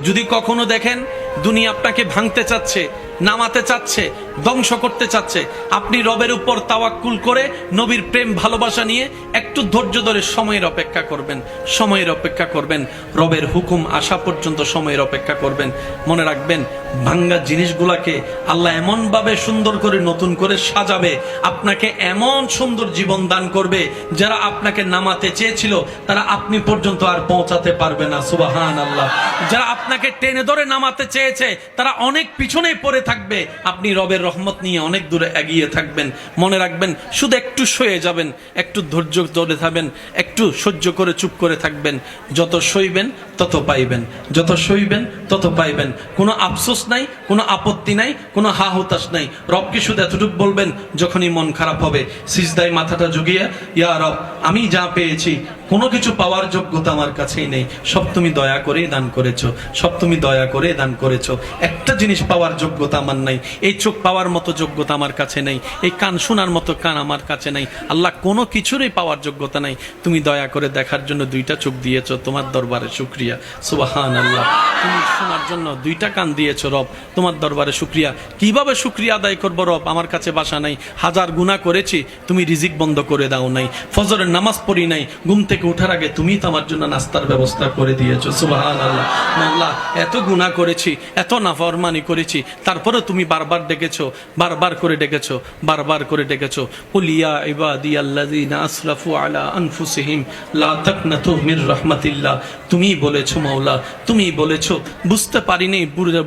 যদি কখনো দেখেন দুনিয়া আপনাকে ভাঙতে চাচ্ছে, নামাতে চাচ্ছে, ধ্বংস করতে চাচ্ছে, আপনি রবের উপর তাওয়াক্কুল করে নবীর প্রেম ভালোবাসা নিয়ে একটু ধৈর্য ধরে সময়ের অপেক্ষা করবেন, সময়ের অপেক্ষা করবেন, রবের হুকুম আসা পর্যন্ত সময়ের অপেক্ষা করবেন। মনে রাখবেন, ভাঙ্গা জিনিসগুলাকে আল্লাহ এমন ভাবে সুন্দর করে নতুন করে সাজাবে, আপনাকে এমন সুন্দর জীবন দান করবে, যারা আপনাকে নামাতে চেয়েছিল তারা আপনি পর্যন্ত আর পৌঁছাতে পারবে না। সুবহানাল্লাহ। যারা আপনাকে টেনে ধরে নামাতে চেয়েছে তারা অনেক পিছনে পড়ে থাকবে, আপনি রবের রহমত নিয়ে অনেক দূরে এগিয়ে থাকবেন। মনে রাখবেন, শুধু একটু সয়ে যাবেন, একটু ধৈর্য ধরে থাকবেন, একটু সহ্য করে চুপ করে থাকবেন। যত সইবেন তত পাইবেন, যত সইবেন তত পাইবেন। কোনো আফসোস নাই, কোনো আপত্তি নাই, কোনো হা হুতাশ নাই। রবকে শুধু এতটুকু বলবেন যখনই মন খারাপ হবে, সিজদায় মাথাটা ঝুঁকিয়ে, ইয়া রব, আমি যা পেয়েছি কোনো কিছু পাওয়ার যোগ্যতা আমার কাছেই নেই, সব তুমি দয়া করে দান করেছো, সব তুমি দয়া করে দান করেছো। একটা জিনিস পাওয়ার যোগ্যতা আমার নাই, এই চোখ পাওয়ার মতো যোগ্যতা আমার কাছে নেই, এই কান শোনার মতো কান আমার কাছে নাই। আল্লাহ, কোনো কিছুরই পাওয়ার যোগ্যতা নাই, তুমি দয়া করে দেখার জন্য দুইটা চোখ দিয়েছো, তোমার দরবারে শুকরিয়া। সুবহানাল্লাহ। তুমি শোনার জন্য দুইটা কান দিয়েছো রব, তোমার দরবারে শুকরিয়া। কিভাবে শুকরিয়া আদায় করবো রব? আমার কাছে ভাষা নাই। হাজার গুনাহ করেছি, তুমি রিজিক বন্ধ করে দাও নাই। ফজরের নামাজ পড়ি নাই, ঘুম থেকে উঠার আগে তুমি তো আমার জন্য নাস্তার ব্যবস্থা করে দিয়েছো। সুবহানাল্লাহ। আল্লাহ, এত গুনাহ করেছি, এত নাফরমানি করেছি, তারপরে তুমি বারবার ডেকেছো, বারবার করে ডেকেছো, বারবার করে ডেকেছো। কুল ইয়া ইবাদিয়াল্লাযিনা আসরাফু আলা আনফুসিহিম লা তাকনাতু মির রাহমাতিল্লাহ। তুমি বলেছো মাওলা, তুমি বলেছো, বুঝতে পারিনি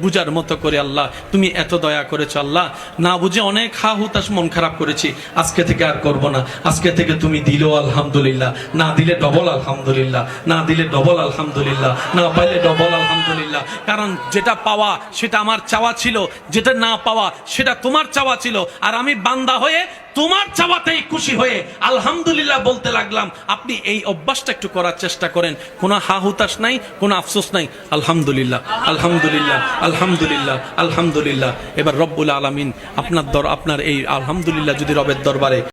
বুঝার মতো করে আল্লাহ তুমি এত দয়া করেছো। আল্লাহ, না বুঝে অনেক হা হুতাশ মন খারাপ করেছি, আজকে থেকে আর করব না। আজকে থেকে তুমি দিলো আলহামদুলিল্লাহ, না দিলে ডবল আলহামদুলিল্লাহ, না দিলে ডবল আলহামদুলিল্লাহ, না পাইলে ডবল আলহামদুলিল্লাহ। কারণ যেটা পাওয়া সেটা আমার চাওয়া ছিল, যেটা না পাওয়া সেটা তোমার চাওয়া ছিল, আর আমি বান্দা হয়ে তোমার চাওয়াতেই খুশি হয়ে আলহামদুলিল্লাহ বলতে লাগলাম। আপনি এই অভ্যাসটা একটু করার চেষ্টা করেন, কোনো হা হুতাশ নাই, কোনো আফসোস নাই। আলহামদুলিল্লাহ, আলহামদুলিল্লাহ, আলহামদুলিল্লাহ, আলহামদুলিল্লাহ। এবার রব্বুল আলামিন আপনার এই আলহামদুলিল্লাহ যদি রবের দরবারে